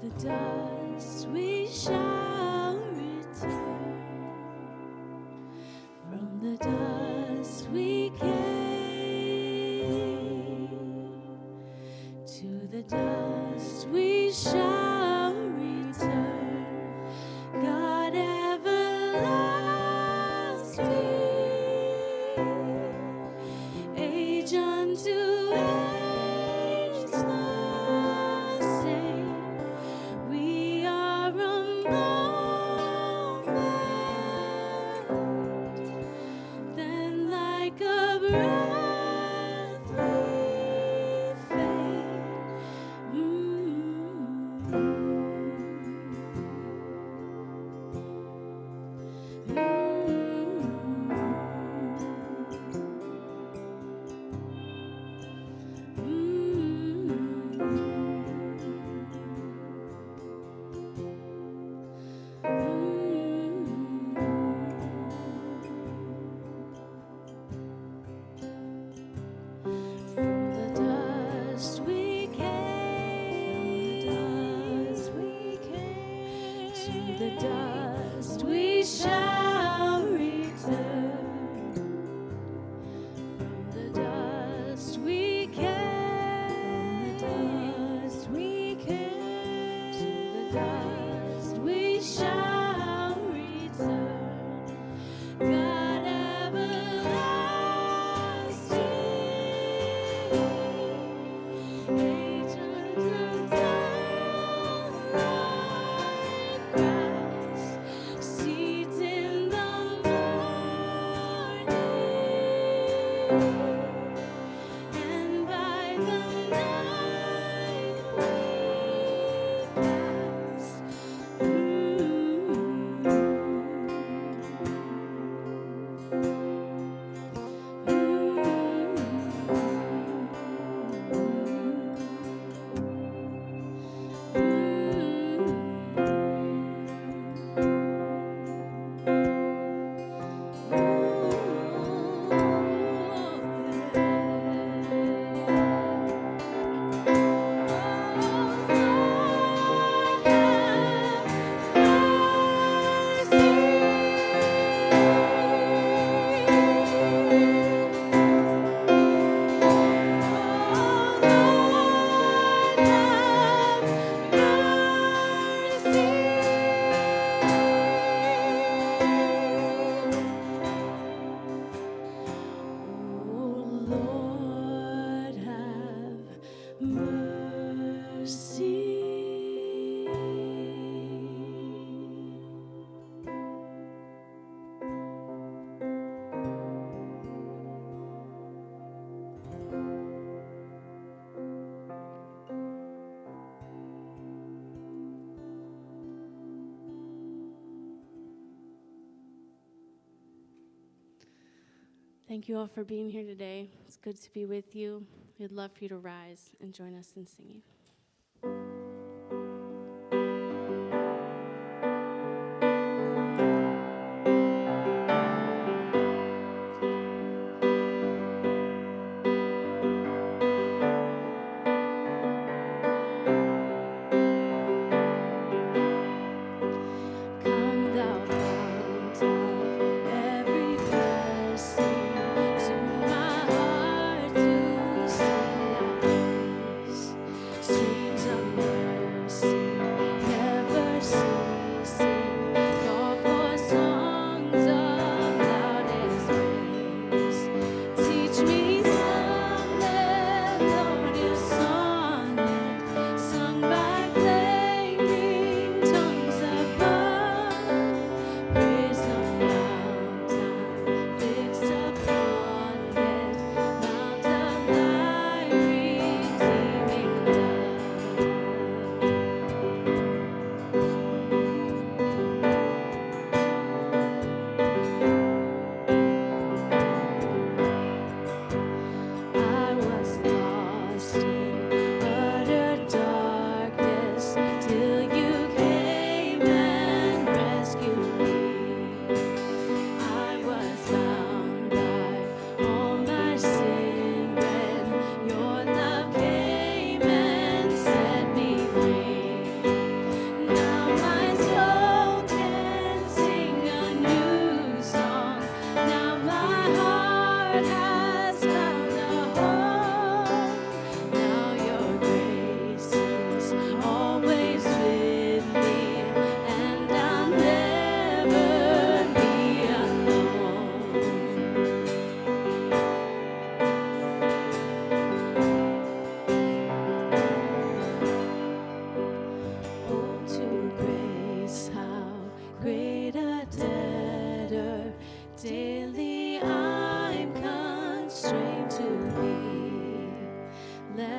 the dust we shall return. From the dust we came. To the dust we shall return. God everlasting, age unto age the same. We are among them. Then like a breath we fade. From the dust we came. To the dust we shall return. From the dust we came. To the dust we shall return. God everlasting, age unto like grass, seeds in the morning, and by the night we pass. Lord, have mercy. Thank you all for being here today. It's good to be with you. We'd love for you to rise and join us in singing. Come thou fount of every blessing, to my heart to sing thy praise.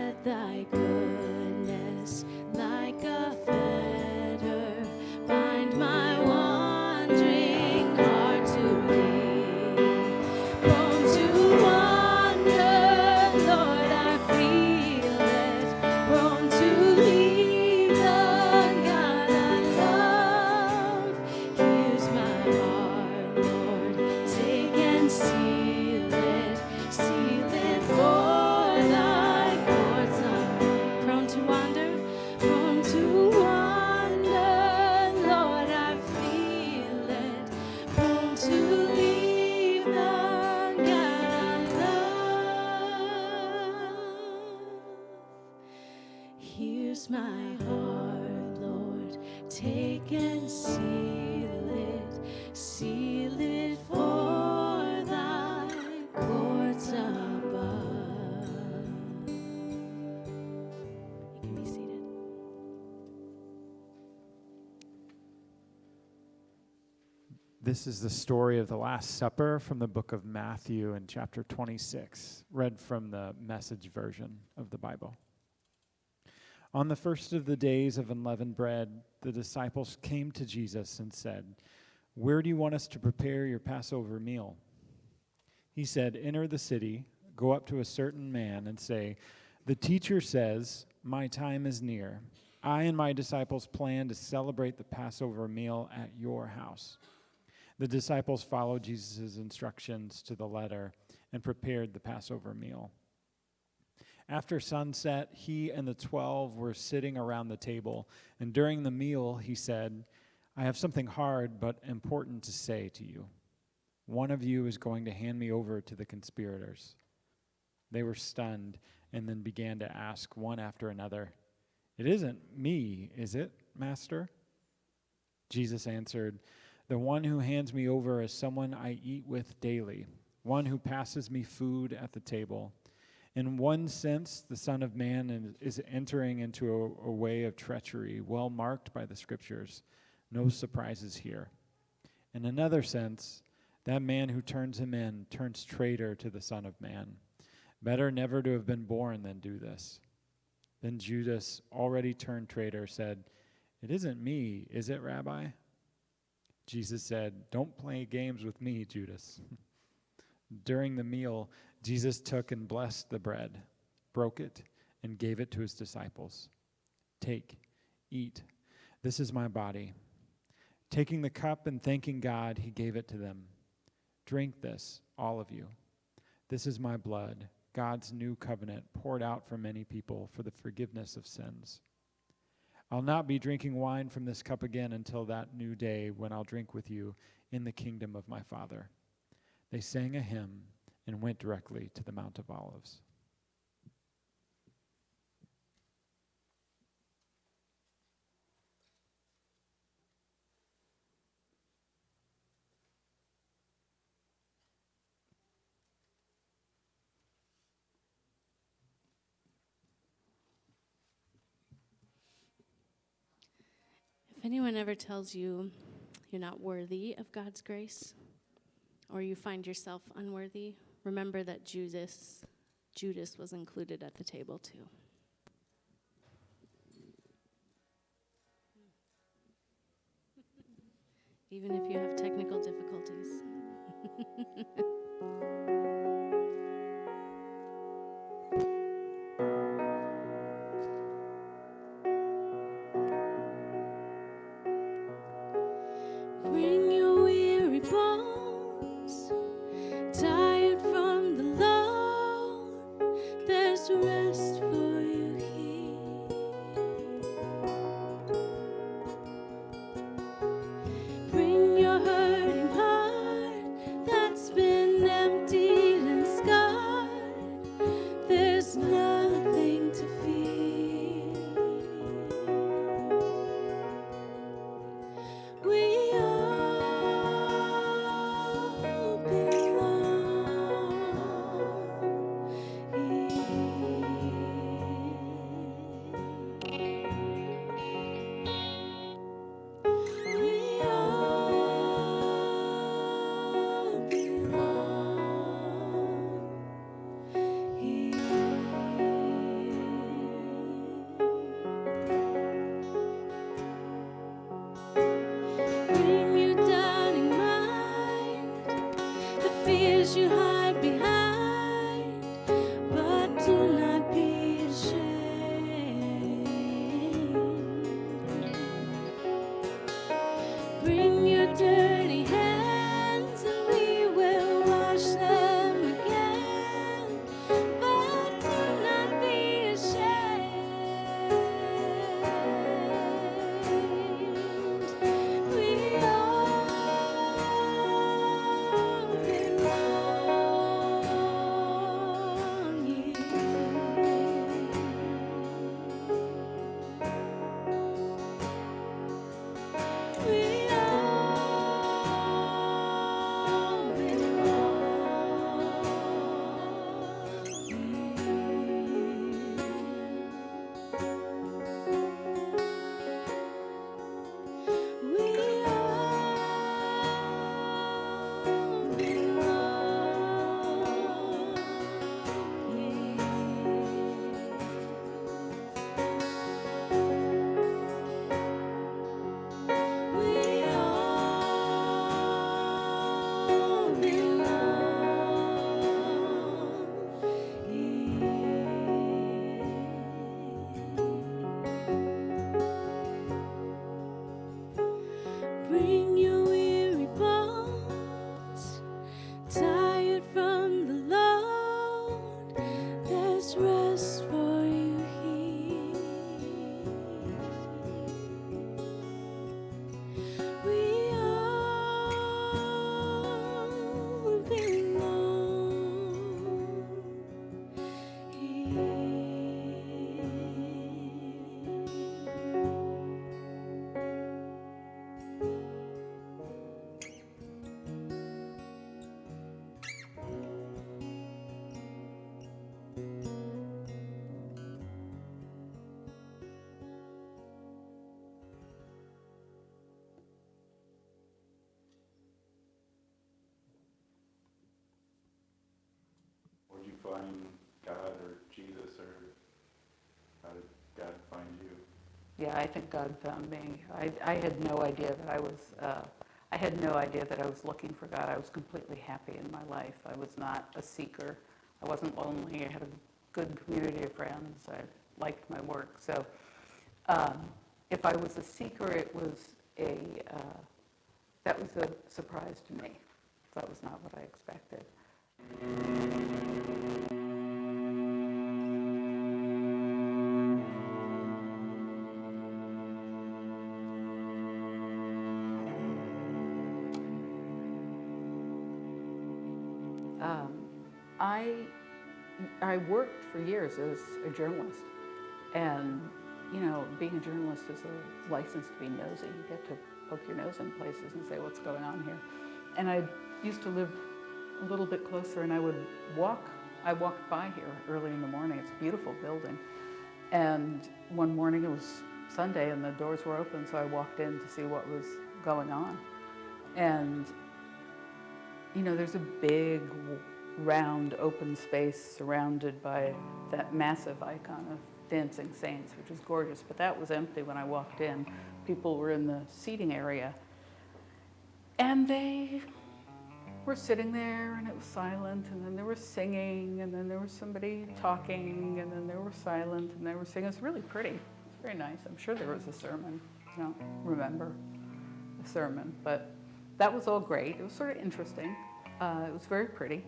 let thy goodness like a fetter bind my wandering heart to thee. Prone to wander, Lord, I feel it. Prone to leave the God I love. Here's my heart, Lord, take and seal it for thy courts of prone to wander, Lord, I feel it, prone to leave the God I love. Here's my heart, Lord, take and seal it for thy courts above. You can be seated. This is the story of the Last Supper from the book of Matthew in chapter 26, read from the Message version of the Bible. On the first of the days of unleavened bread, the disciples came to Jesus and said, "Where do you want us to prepare your Passover meal?" He said, "Enter the city, go up to a certain man and say, 'The teacher says, my time is near. I and my disciples plan to celebrate the Passover meal at your house.'" The disciples followed Jesus' instructions to the letter and prepared the Passover meal. After sunset, he and the 12 were sitting around the table, and during the meal he said, "I have something hard but important to say to you. One of you is going to hand me over to the conspirators." They were stunned and then began to ask one after another, "It isn't me, is it, Master?" Jesus answered, "The one who hands me over is someone I eat with daily, one who passes me food at the table. In one sense, the Son of Man is entering into a way of treachery well marked by the Scriptures. No surprises here. In another sense, that man who turns him in turns traitor to the Son of Man. Better never to have been born than do this." Then Judas, already turned traitor, said, "It isn't me, is it, Rabbi?" Jesus said, "Don't play games with me, Judas." During the meal, Jesus took and blessed the bread, broke it, and gave it to his disciples. "Take, eat. This is my body." Taking the cup and thanking God, he gave it to them. "Drink this, all of you. This is my blood, God's new covenant, poured out for many people for the forgiveness of sins. I'll not be drinking wine from this cup again until that new day when I'll drink with you in the kingdom of my Father." They sang a hymn and went directly to the Mount of Olives. If anyone ever tells you you're not worthy of God's grace, or you find yourself unworthy, remember that Judas was included at the table too. Even if you have technical difficulties. Bring your weary bones, tired from the load, there's rest for you here. Bring your hurting heart that's been emptied and scarred, there's nothing to fear. We all belong here. find God or Jesus, or how did God find you? Yeah, I think God found me. I had no idea that I had no idea that I was looking for God. I was completely happy in my life. I was not a seeker. I wasn't lonely. I had a good community of friends. I liked my work. So if I was a seeker, that was a surprise to me. That was not what I expected. I worked for years as a journalist, and being a journalist is a license to be nosy. You get to poke your nose in places and say, what's going on here? And I used to live a little bit closer, and I walked by here early in the morning. It's a beautiful building. And one morning, it was Sunday and the doors were open, so I walked in to see what was going on. And there's a big round open space surrounded by that massive icon of dancing saints, which is gorgeous, but that was empty when I walked in. People were in the seating area, and they were sitting there, and it was silent, and then there was singing, and then there was somebody talking, and then there was silent, and they were singing. It was really pretty. It was very nice. I'm sure there was a sermon. I don't remember the sermon, but that was all great. It was sort of interesting. It was very pretty.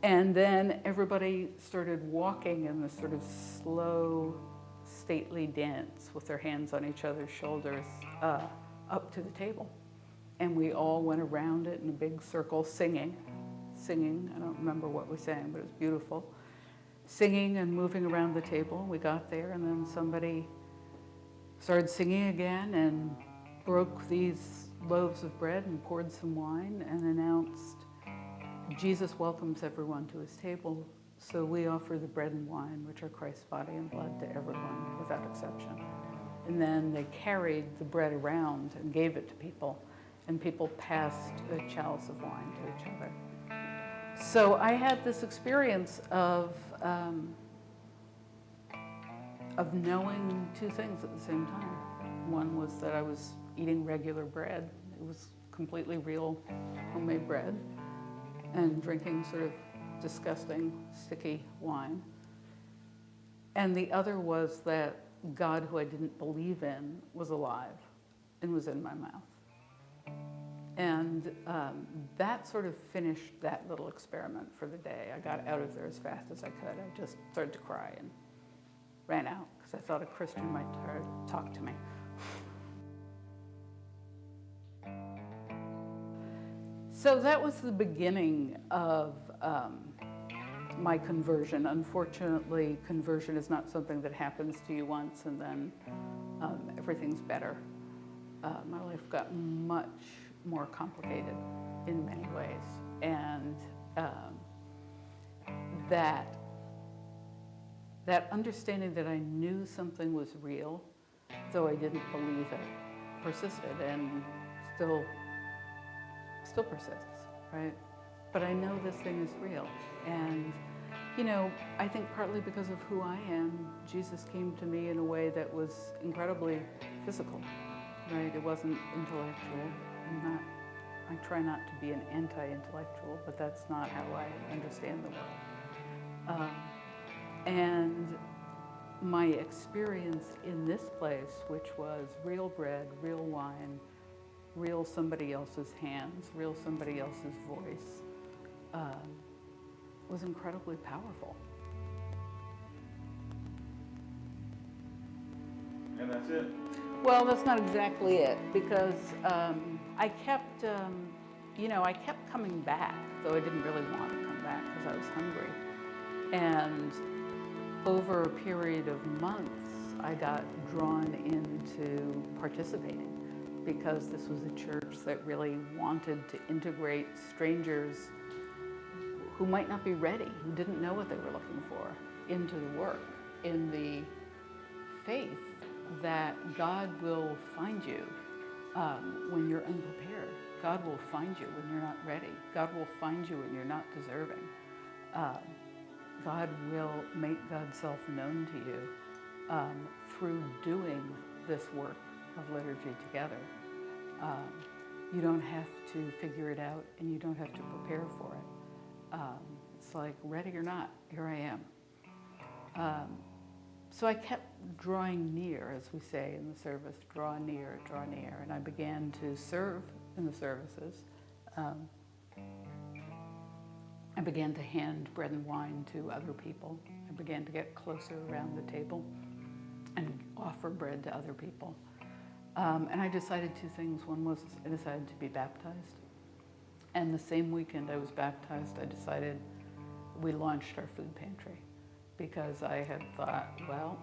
And then everybody started walking in this sort of slow, stately dance with their hands on each other's shoulders up to the table. And we all went around it in a big circle singing. I don't remember what we sang, but it was beautiful. Singing and moving around the table. We got there, and then somebody started singing again and broke these loaves of bread and poured some wine and announced, Jesus welcomes everyone to his table, so we offer the bread and wine, which are Christ's body and blood, to everyone without exception. And then they carried the bread around and gave it to people, and people passed a chalice of wine to each other. So I had this experience of knowing two things at the same time. One was that I was eating regular bread. It was completely real homemade bread, and drinking sort of disgusting, sticky wine. And the other was that God, who I didn't believe in, was alive and was in my mouth. And that sort of finished that little experiment for the day. I got out of there as fast as I could. I just started to cry and ran out because I thought a Christian might try to talk to me. So that was the beginning of my conversion. Unfortunately, conversion is not something that happens to you once and then everything's better. My life got much more complicated in many ways. And that understanding that I knew something was real, though I didn't believe it, persisted and still persists, right? But I know this thing is real. And, I think partly because of who I am, Jesus came to me in a way that was incredibly physical, right? It wasn't intellectual. I try not to be an anti-intellectual, but that's not how I understand the world. And my experience in this place, which was real bread, real wine, real somebody else's hands, real somebody else's voice, was incredibly powerful. And that's it. Well, that's not exactly it, because I kept coming back, though I didn't really want to come back because I was hungry. And over a period of months, I got drawn into participating, because this was a church that really wanted to integrate strangers who might not be ready, who didn't know what they were looking for, into the work, in the faith that God will find you when you're unprepared. God will find you when you're not ready. God will find you when you're not deserving. God will make God's self known to you through doing this work of liturgy together. You don't have to figure it out, and you don't have to prepare for it. It's like, ready or not, here I am. So I kept drawing near, as we say in the service, draw near, and I began to serve in the services. I began to hand bread and wine to other people. I began to get closer around the table and offer bread to other people. And I decided two things. One was I decided to be baptized. And the same weekend I was baptized, I decided we launched our food pantry, because I had thought, well,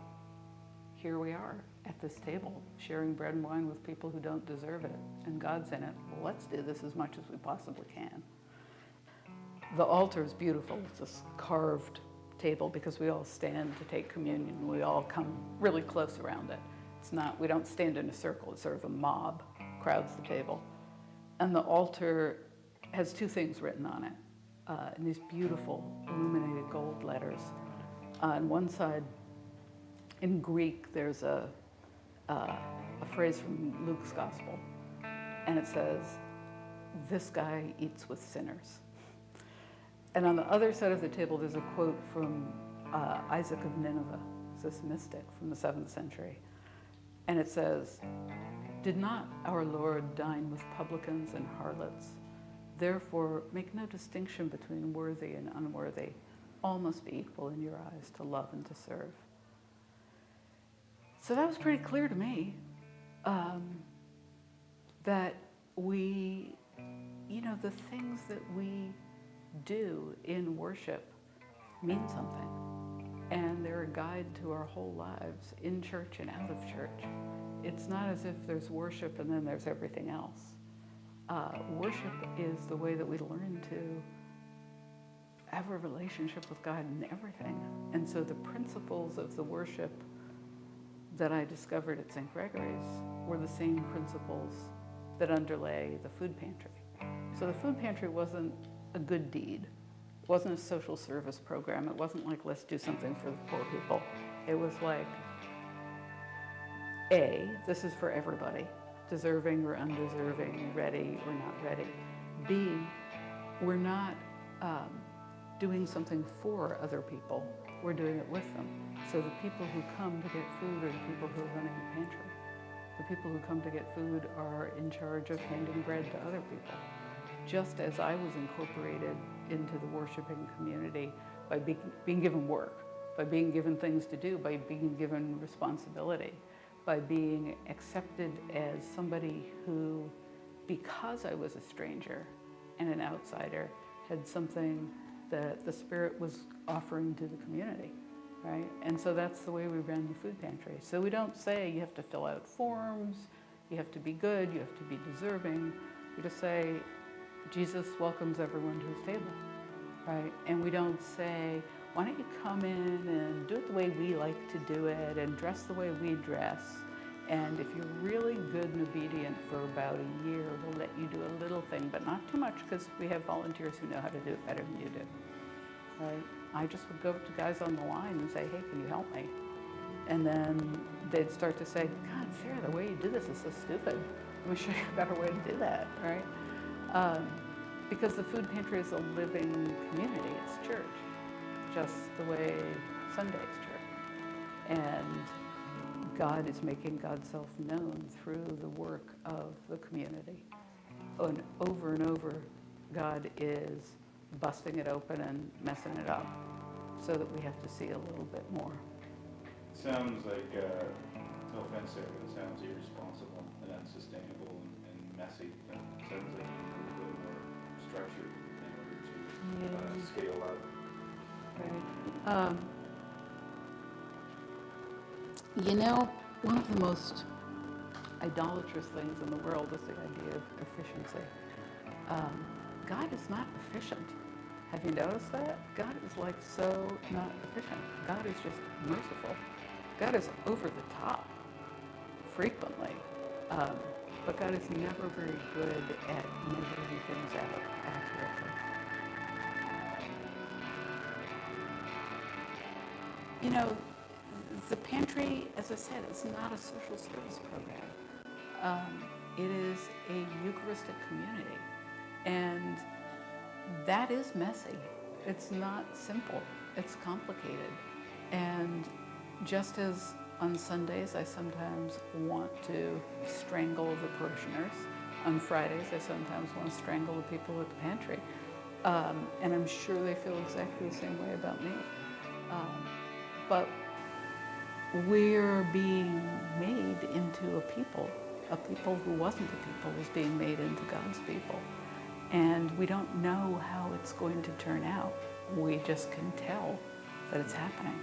here we are at this table, sharing bread and wine with people who don't deserve it, and God's in it. Well, let's do this as much as we possibly can. The altar is beautiful. It's this carved table because we all stand to take communion. We all come really close around it. It's not, we don't stand in a circle. It's sort of a mob crowds the table. And the altar has two things written on it in these beautiful illuminated gold letters. On one side, in Greek, there's a phrase from Luke's gospel, and it says, "This guy eats with sinners." And on the other side of the table, there's a quote from Isaac of Nineveh, this mystic from the 7th century. And it says, "Did not our Lord dine with publicans and harlots? Therefore, make no distinction between worthy and unworthy. All must be equal in your eyes to love and to serve." So that was pretty clear to me, that we, the things that we do in worship mean something, and they're a guide to our whole lives, in church and out of church. It's not as if there's worship and then there's everything else. Worship is the way that we learn to have a relationship with God in everything. And so the principles of the worship that I discovered at St. Gregory's were the same principles that underlay the food pantry. So the food pantry wasn't a good deed. It wasn't a social service program. It wasn't like, let's do something for the poor people. It was like, A, this is for everybody, deserving or undeserving, ready or not ready. B, we're not doing something for other people. We're doing it with them. So the people who come to get food are the people who are running the pantry. The people who come to get food are in charge of handing bread to other people. Just as I was incorporated into the worshiping community by being given work, by being given things to do, by being given responsibility, by being accepted as somebody who, because I was a stranger and an outsider, had something that the Spirit was offering to the community, right? And so that's the way we ran the food pantry. So we don't say you have to fill out forms, you have to be good, you have to be deserving. We just say, Jesus welcomes everyone to his table, right? And we don't say, why don't you come in and do it the way we like to do it and dress the way we dress. And if you're really good and obedient for about a year, we'll let you do a little thing, but not too much, because we have volunteers who know how to do it better than you do, right? I just would go up to guys on the line and say, hey, can you help me? And then they'd start to say, God, Sarah, the way you do this is so stupid. Let me show you a better way to do that, right? Because the food pantry is a living community. It's church, just the way Sunday's church. And God is making God's self known through the work of the community. And over, God is busting it open and messing it up so that we have to see a little bit more. Sounds like, no offense there, but it sounds irresponsible and unsustainable and messy. It sounds like you need a little more structure in order to scale up. Right. One of the most idolatrous things in the world is the idea of efficiency. God is not efficient. Have you noticed that? God is like so not efficient. God is just merciful. God is over the top frequently. But God is never very good at measuring things out accurately. You know, the pantry, as I said, is not a social service program. It is a Eucharistic community, and that is messy. It's not simple. It's complicated. And just as on Sundays I sometimes want to strangle the parishioners, on Fridays I sometimes want to strangle the people at the pantry. And I'm sure they feel exactly the same way about me. But we're being made into a people who wasn't a people was being made into God's people. And we don't know how it's going to turn out. We just can tell that it's happening.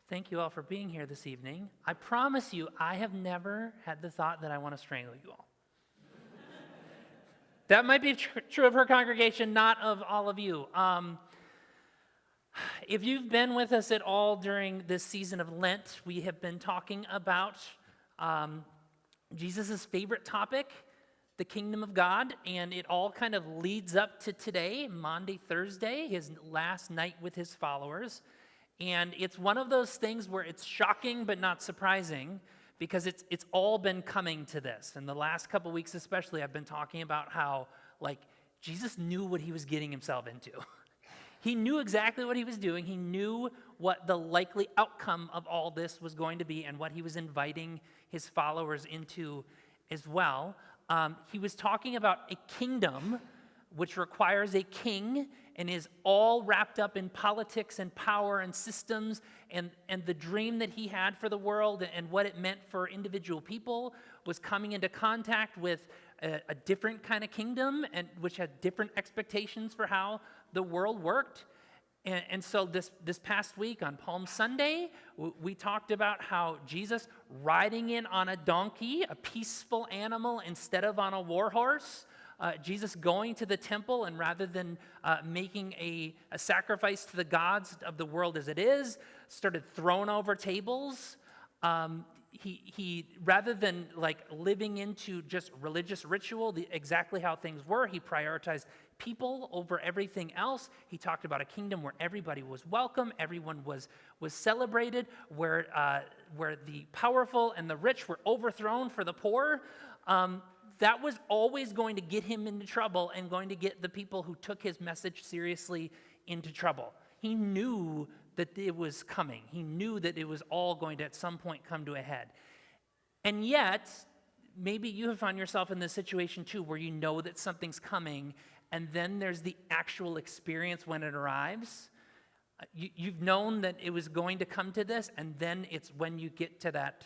Thank you all for being here this evening. I promise you, I have never had the thought that I want to strangle you all. That might be true of her congregation, not of all of you. If you've been with us at all during this season of Lent, we have been talking about Jesus' favorite topic, the kingdom of God, and it all kind of leads up to today, Maundy, Thursday, his last night with his followers. And it's one of those things where it's shocking but not surprising, because it's all been coming to this. And the last couple weeks especially, I've been talking about how, like, Jesus knew what he was getting himself into. He knew exactly what he was doing. He knew what the likely outcome of all this was going to be and what he was inviting his followers into as well. He was talking about a kingdom which requires a king and is all wrapped up in politics and power and systems, and the dream that he had for the world and what it meant for individual people was coming into contact with a different kind of kingdom, and which had different expectations for how the world worked. And so this past week on Palm Sunday, we talked about how Jesus riding in on a donkey, a peaceful animal, instead of on a war horse. Jesus going to the temple, and rather than making a sacrifice to the gods of the world as it is, started throwing over tables. He rather than like living into just religious ritual, exactly how things were, he prioritized people over everything else. He talked about a kingdom where everybody was welcome, everyone was celebrated, where the powerful and the rich were overthrown for the poor. That was always going to get him into trouble and going to get the people who took his message seriously into trouble. He knew that it was coming. He knew that it was all going to at some point come to a head. And yet, maybe you have found yourself in this situation too, where you know that something's coming, and then there's the actual experience when it arrives. You've known that it was going to come to this, and then it's when you get to that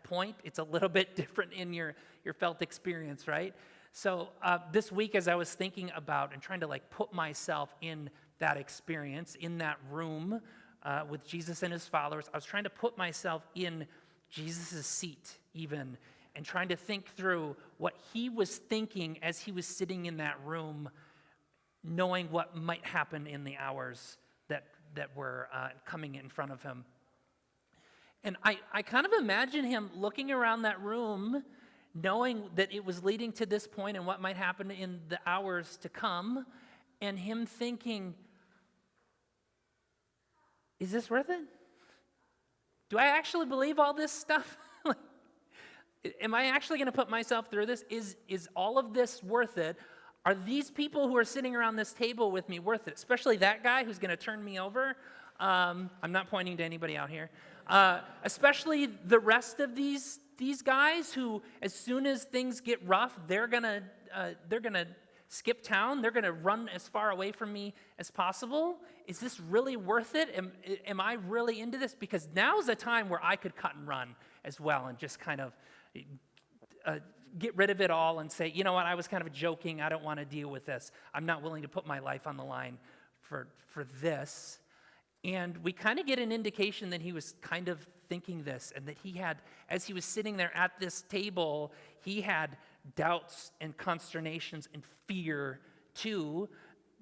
point, it's a little bit different in your felt experience, right? So this week, as I was thinking about and trying to like put myself in that experience, in that room with Jesus and his followers, I was trying to put myself in Jesus' seat even, and trying to think through what he was thinking as he was sitting in that room, knowing what might happen in the hours that were coming in front of him. And I kind of imagine him looking around that room, knowing that it was leading to this point and what might happen in the hours to come, and him thinking, is this worth it? Do I actually believe all this stuff? Am I actually going to put myself through this? Is all of this worth it? Are these people who are sitting around this table with me worth it? Especially that guy who's going to turn me over. I'm not pointing to anybody out here. Especially the rest of these guys who, as soon as things get rough, they're gonna skip town. They're gonna run as far away from me as possible. Is this really worth it? Am I really into this? Because now's the time where I could cut and run as well, and just kind of get rid of it all and say, you know what, I was kind of joking. I don't want to deal with this. I'm not willing to put my life on the line for this. And we kind of get an indication that he was kind of thinking this, and that he had, as he was sitting there at this table, he had doubts and consternations and fear too,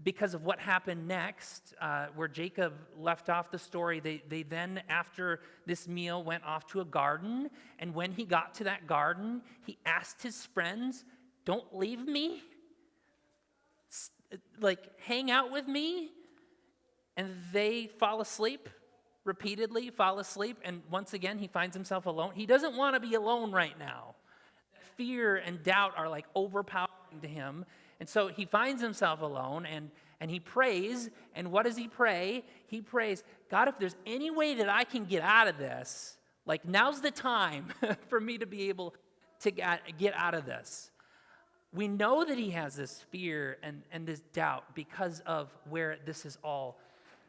because of what happened next, where Jacob left off the story. They then, after this meal, went off to a garden, and when he got to that garden, he asked his friends, "Don't leave me, hang out with me." And they fall asleep, repeatedly fall asleep, and once again, he finds himself alone. He doesn't want to be alone right now. Fear and doubt are like overpowering to him, and so he finds himself alone, and he prays, and what does he pray? He prays, "God, if there's any way that I can get out of this, like now's the time for me to be able to get out of this." We know that he has this fear and this doubt because of where this has all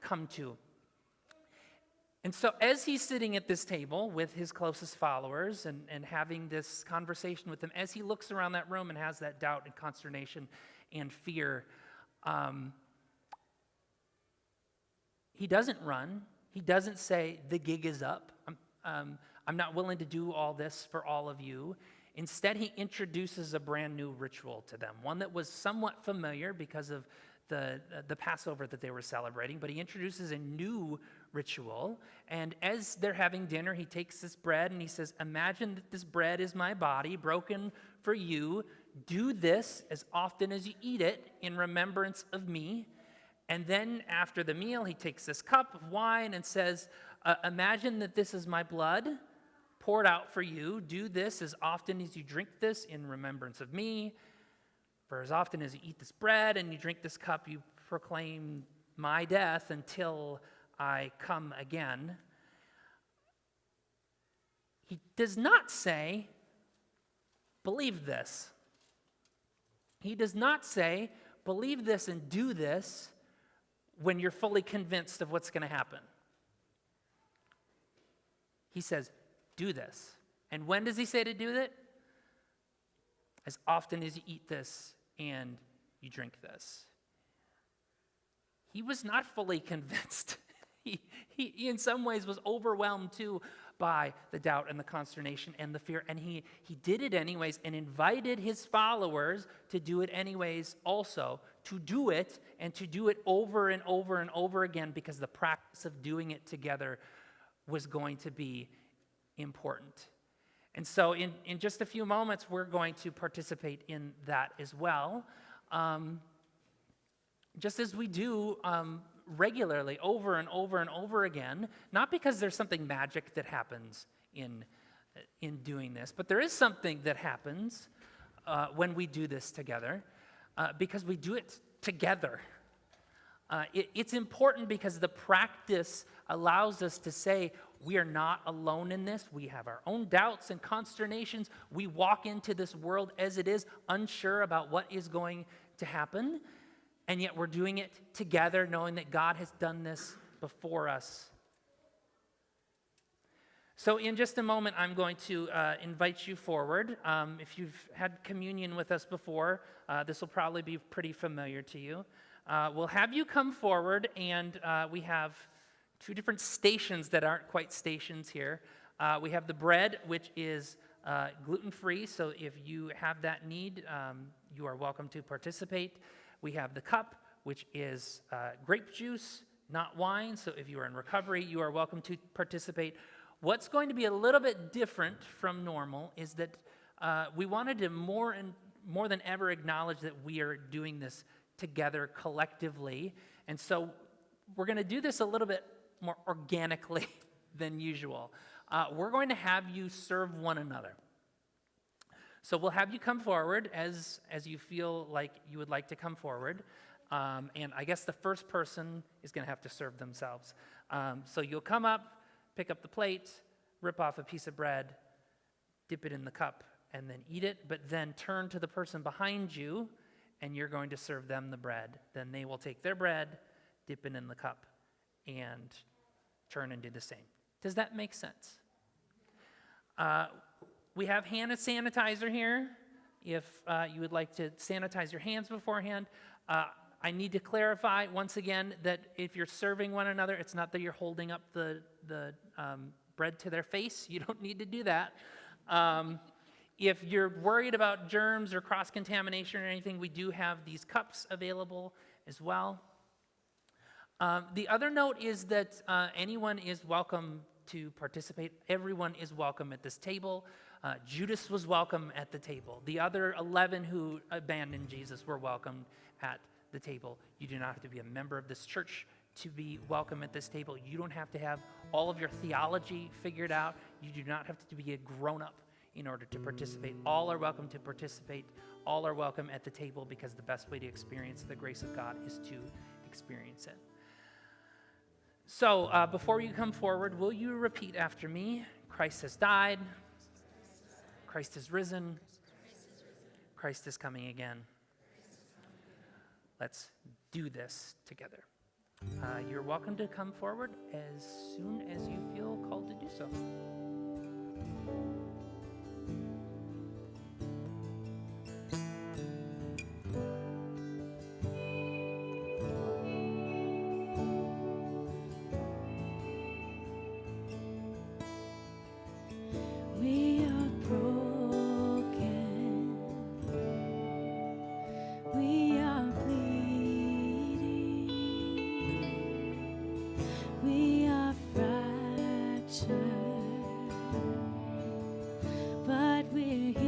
come to. And so as he's sitting at this table with his closest followers and having this conversation with them, as he looks around that room and has that doubt and consternation and fear, he doesn't run. He doesn't say, "The gig is up. I'm not willing to do all this for all of you." Instead, he introduces a brand new ritual to them, one that was somewhat familiar because of the Passover that they were celebrating, but he introduces a new ritual. And as they're having dinner, he takes this bread and he says, "Imagine that this bread is my body broken for you. Do this as often as you eat it in remembrance of me." And then after the meal, he takes this cup of wine and says, "Imagine that this is my blood poured out for you. Do this as often as you drink this in remembrance of me. For as often as you eat this bread and you drink this cup, you proclaim my death until I come again." He does not say, "Believe this." He does not say, "Believe this and do this," when you're fully convinced of what's going to happen. He says, "Do this." And when does he say to do that? As often as you eat this and you drink this. He was not fully convinced. He in some ways was overwhelmed too by the doubt and the consternation and the fear, and he did it anyways and invited his followers to do it anyways also, to do it and to do it over and over and over again, because the practice of doing it together was going to be important. And so in just a few moments, we're going to participate in that as well, just as we do regularly over and over and over again, not because there's something magic that happens in doing this, but there is something that happens when we do this together, because we do it together. It's important because the practice allows us to say, we are not alone in this. We have our own doubts and consternations. We walk into this world as it is, unsure about what is going to happen, and yet we're doing it together, knowing that God has done this before us. So in just a moment, I'm going to invite you forward. If you've had communion with us before, this will probably be pretty familiar to you. We'll have you come forward, and we have two different stations that aren't quite stations here. We have the bread, which is gluten-free, so if you have that need, you are welcome to participate. We have the cup, which is grape juice, not wine, so if you are in recovery, you are welcome to participate. What's going to be a little bit different from normal is that we wanted to more than ever acknowledge that we are doing this together collectively, and so we're going to do this a little bit more organically than usual. We're going to have you serve one another. So we'll have you come forward as you feel like you would like to come forward, and I guess the first person is going to have to serve themselves. So you'll come up, pick up the plate, rip off a piece of bread, dip it in the cup, and then eat it, but then turn to the person behind you, and you're going to serve them the bread. Then they will take their bread, dip it in the cup, and turn and do the same. Does that make sense? We have hand sanitizer here. if you would like to sanitize your hands beforehand. I need to clarify once again that if you're serving one another, it's not that you're holding up the bread to their face. You don't need to do that. If you're worried about germs or cross-contamination or anything, we do have these cups available as well. The other note is that anyone is welcome to participate. Everyone is welcome at this table. Judas was welcome at the table. The other 11 who abandoned Jesus were welcomed at the table. You do not have to be a member of this church to be welcome at this table. You don't have to have all of your theology figured out. You do not have to be a grown-up in order to participate. All are welcome to participate. All are welcome at the table, because the best way to experience the grace of God is to experience it. So before you come forward, will you repeat after me? Christ has died. Christ has risen. Christ is coming again. Let's do this together. You're welcome to come forward as soon as you feel called to do so. We are broken. We are bleeding. We are fractured, but we're healing.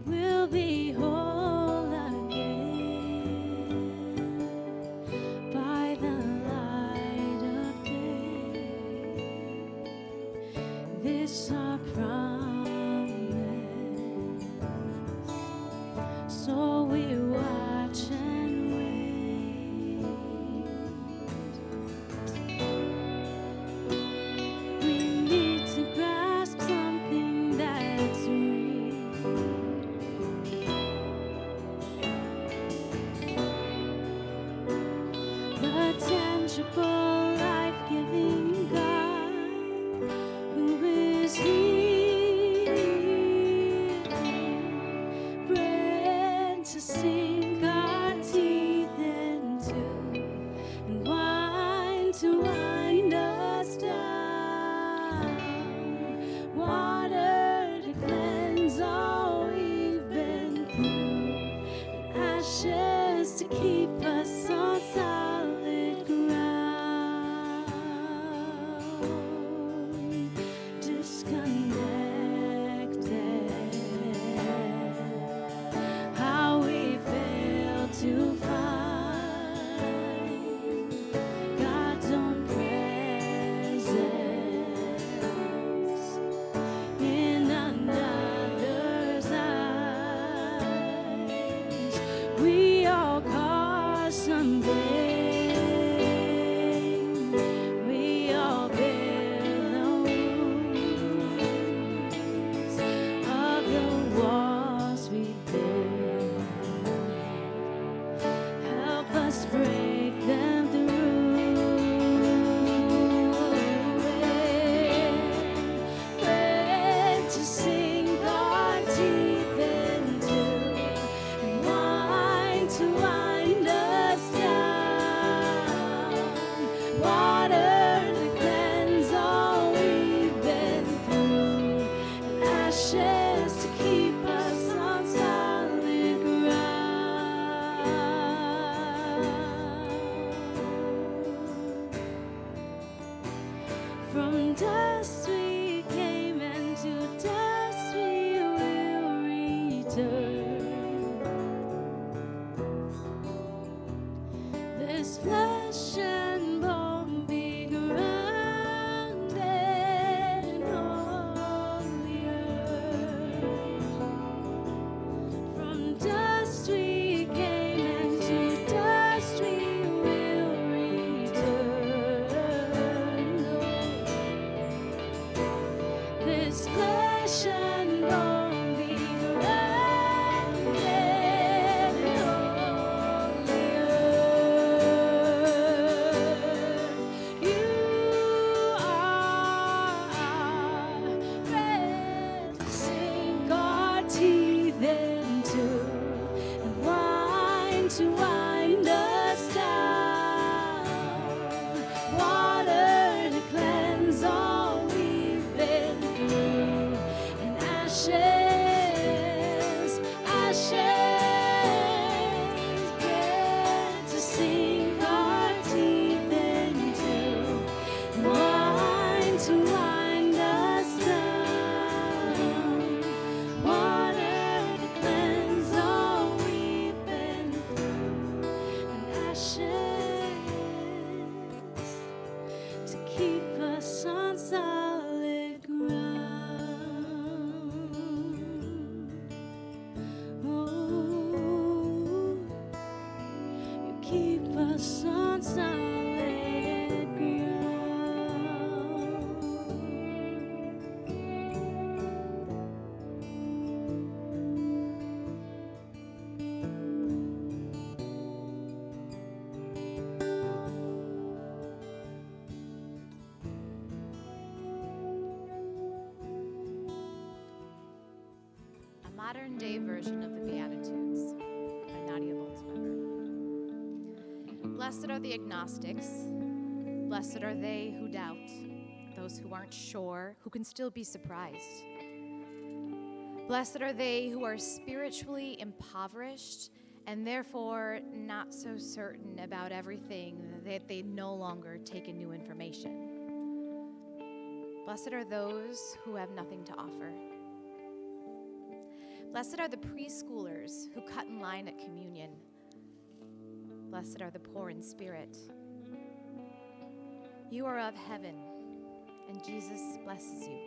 We'll be whole again by the light of day. This our promise, so we watch and wait. We need to grasp something that's real. The tangible, life-giving God, who is here, bread to sink our teeth into, and wine to wind us down, water to cleanse all we've been through, and ashes to keep us on solid ground. Disconnected, how we fail to find God's own presence in another's eyes. We all cause modern day version of the Beatitudes by Nadia Bolz-Weber. Blessed are the agnostics. Blessed are they who doubt, those who aren't sure, who can still be surprised. Blessed are they who are spiritually impoverished and therefore not so certain about everything that they no longer take in new information. Blessed are those who have nothing to offer. Blessed are the preschoolers who cut in line at communion. Blessed are the poor in spirit. You are of heaven, and Jesus blesses you.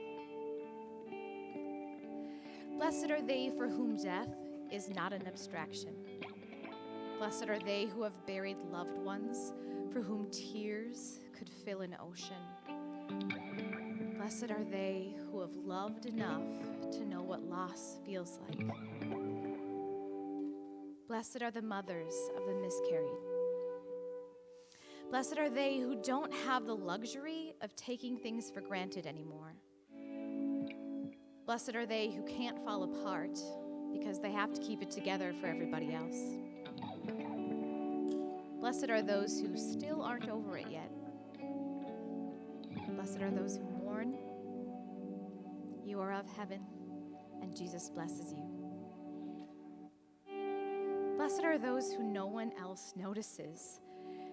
Blessed are they for whom death is not an abstraction. Blessed are they who have buried loved ones, for whom tears could fill an ocean. Blessed are they who have loved enough to know what loss feels like. Blessed are the mothers of the miscarried. Blessed are they who don't have the luxury of taking things for granted anymore. Blessed are they who can't fall apart because they have to keep it together for everybody else. Blessed are those who still aren't over it yet. Blessed are those who mourn. You are of heaven, and Jesus blesses you. Blessed are those who no one else notices.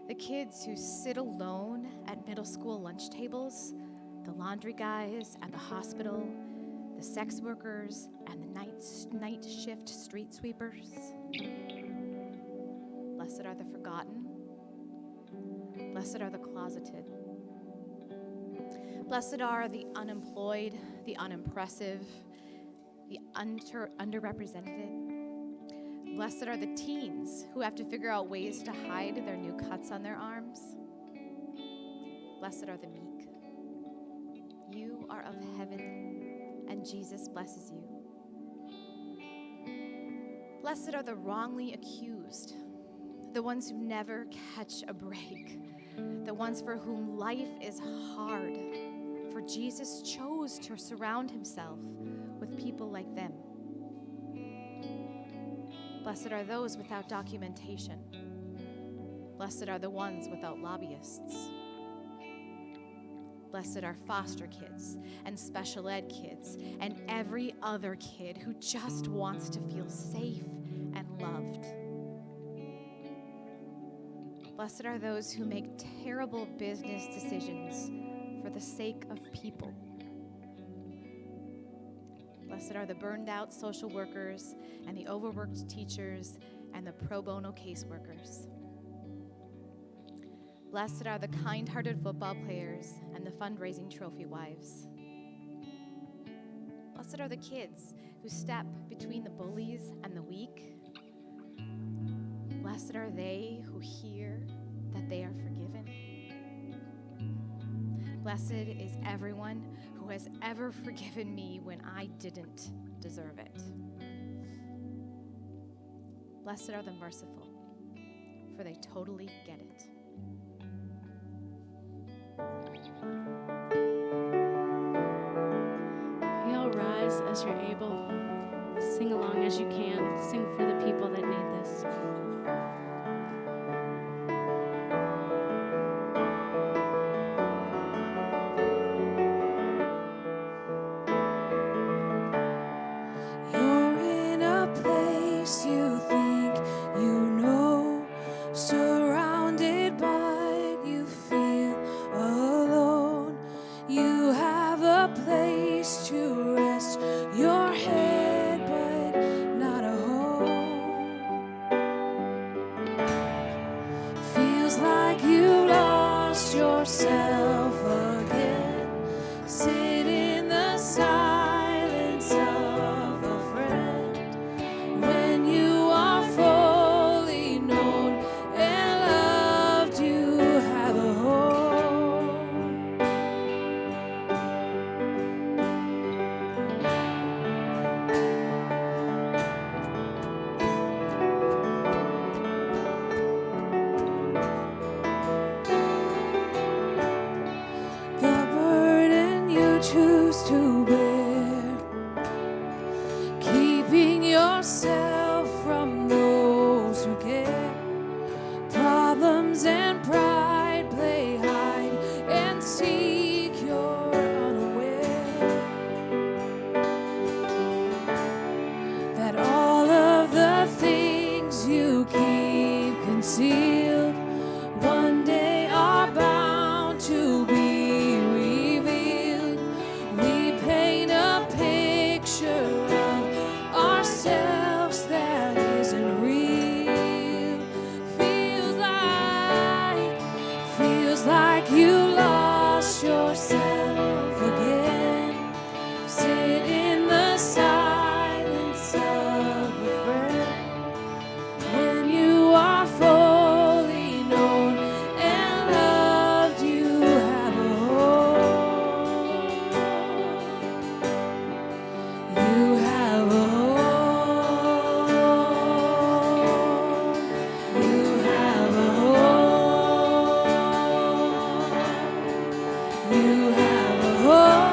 The kids who sit alone at middle school lunch tables, the laundry guys at the hospital, the sex workers, and the night shift street sweepers. Blessed are the forgotten. Blessed are the closeted. Blessed are the unemployed, the unimpressive, the underrepresented. Blessed are the teens who have to figure out ways to hide their new cuts on their arms. Blessed are the meek. You are of heaven, and Jesus blesses you. Blessed are the wrongly accused, the ones who never catch a break, the ones for whom life is hard, for Jesus chose to surround himself with people like them. Blessed are those without documentation. Blessed are the ones without lobbyists. Blessed are foster kids and special ed kids and every other kid who just wants to feel safe and loved. Blessed are those who make terrible business decisions for the sake of people. Blessed are the burned out social workers and the overworked teachers and the pro bono caseworkers. Blessed are the kind-hearted football players and the fundraising trophy wives. Blessed are the kids who step between the bullies and the weak. Blessed are they who hear that they are forgiven. Blessed is everyone who has ever forgiven me when I didn't deserve it. Blessed are the merciful, for they totally get it. We all rise as you're able. Sing along as you can. Sing for the people that need this. You're in a place you think you know, surrounded but you feel alone. You have a place to rest your head, but not a home. Feels like you lost yourself again. Sit in the silence of a friend when you yourself from those who care. Problems and pride play hide and seek, you're unaware that all of the things you keep concealed one day are bound to be revealed. We paint a picture of ourselves that isn't real. Feels like you lost yourself again. Sit in the silence of a friend when you are fully known and loved. You have a home. You have a home. You have a home. You have a home.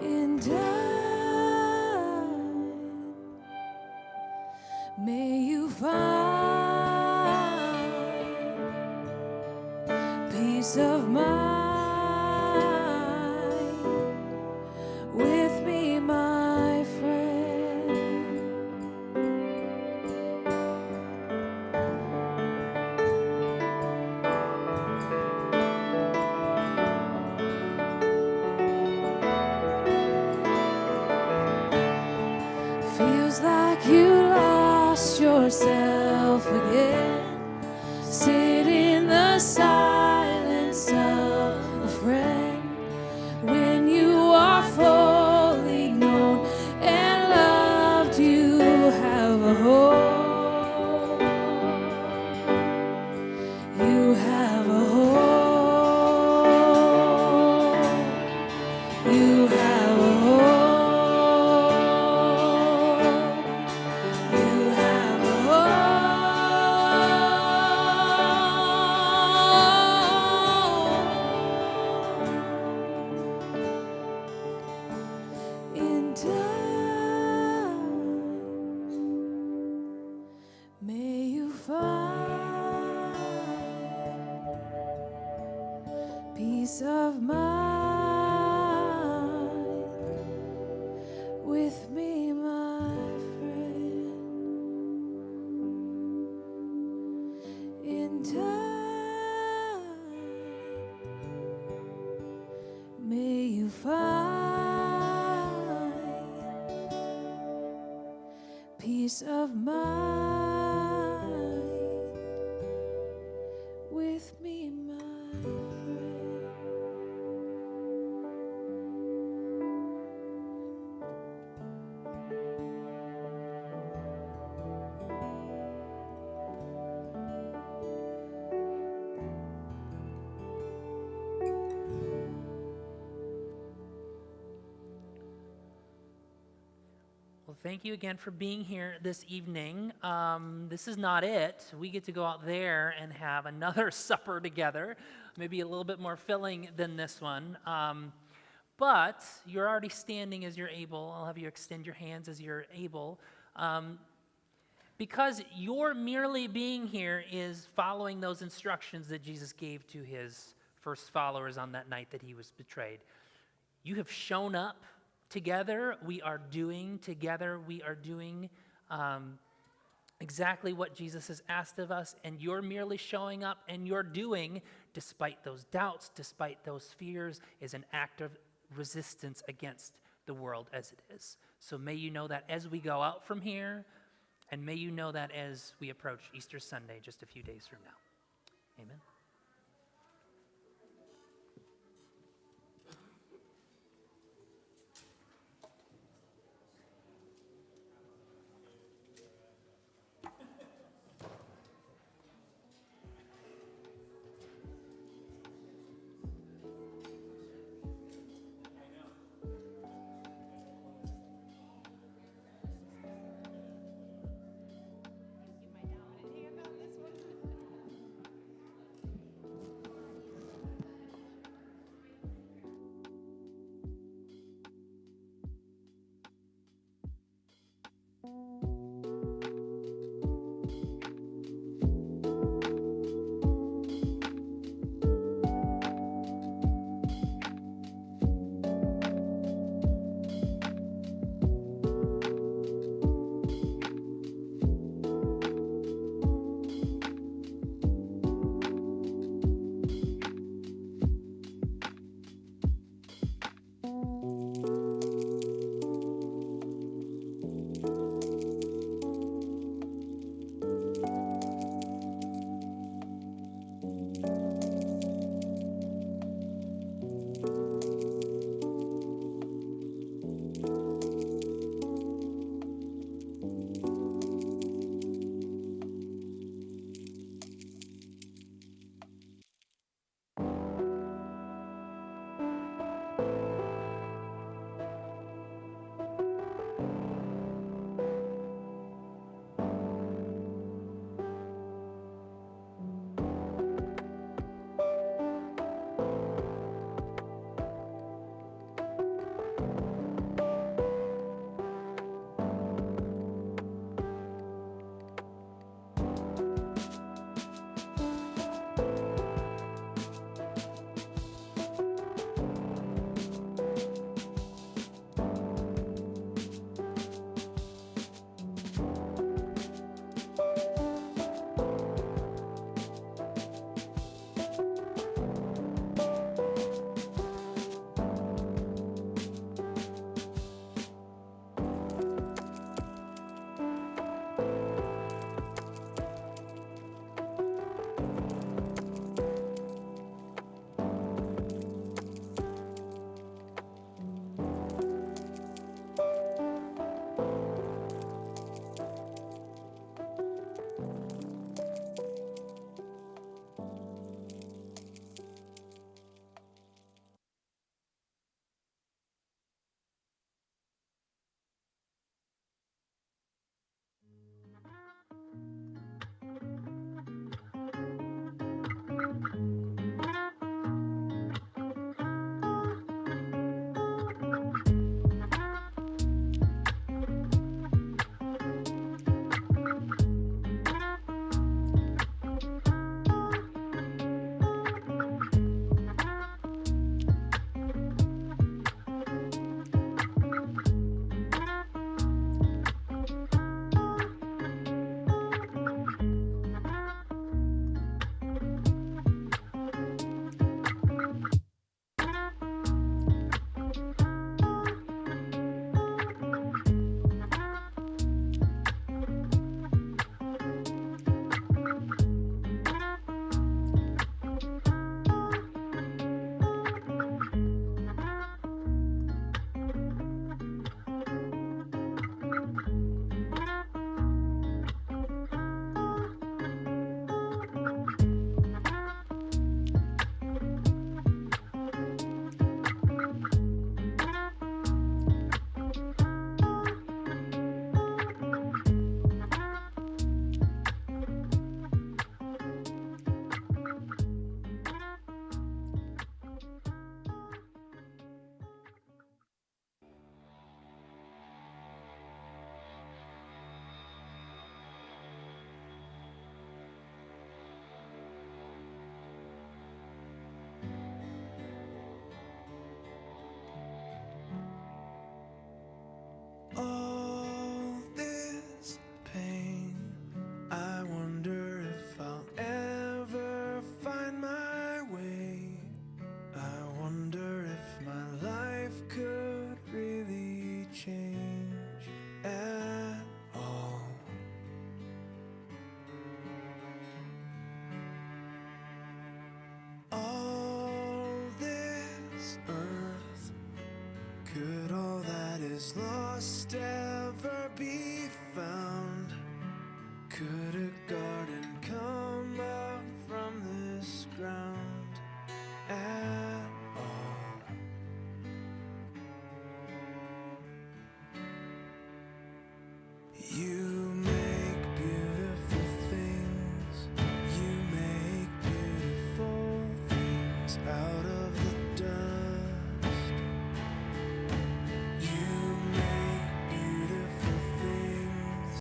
And may you find peace of mind with me, my friend. Feels like you lost yourself again. Sit in the silence of a friend when you are fully known and loved. You have a home. You have a home. You have a home. You have a home. In time, may you find peace of mind with me, my friend. In time, may you find peace of mind with me, my friend. Well, thank you again for being here this evening. This is not it. We get to go out there and have another supper together, maybe a little bit more filling than this one. But you're already standing as you're able. I'll have you extend your hands as you're able. Because your merely being here is following those instructions that Jesus gave to his first followers on that night that he was betrayed. You have shown up together. We are doing together. We are doing exactly what Jesus has asked of us, and you're merely showing up and you're doing, despite those doubts, despite those fears, is an act of resistance against the world as it is. So may you know that as we go out from here, and may you know that as we approach Easter Sunday just a few days from now. Amen.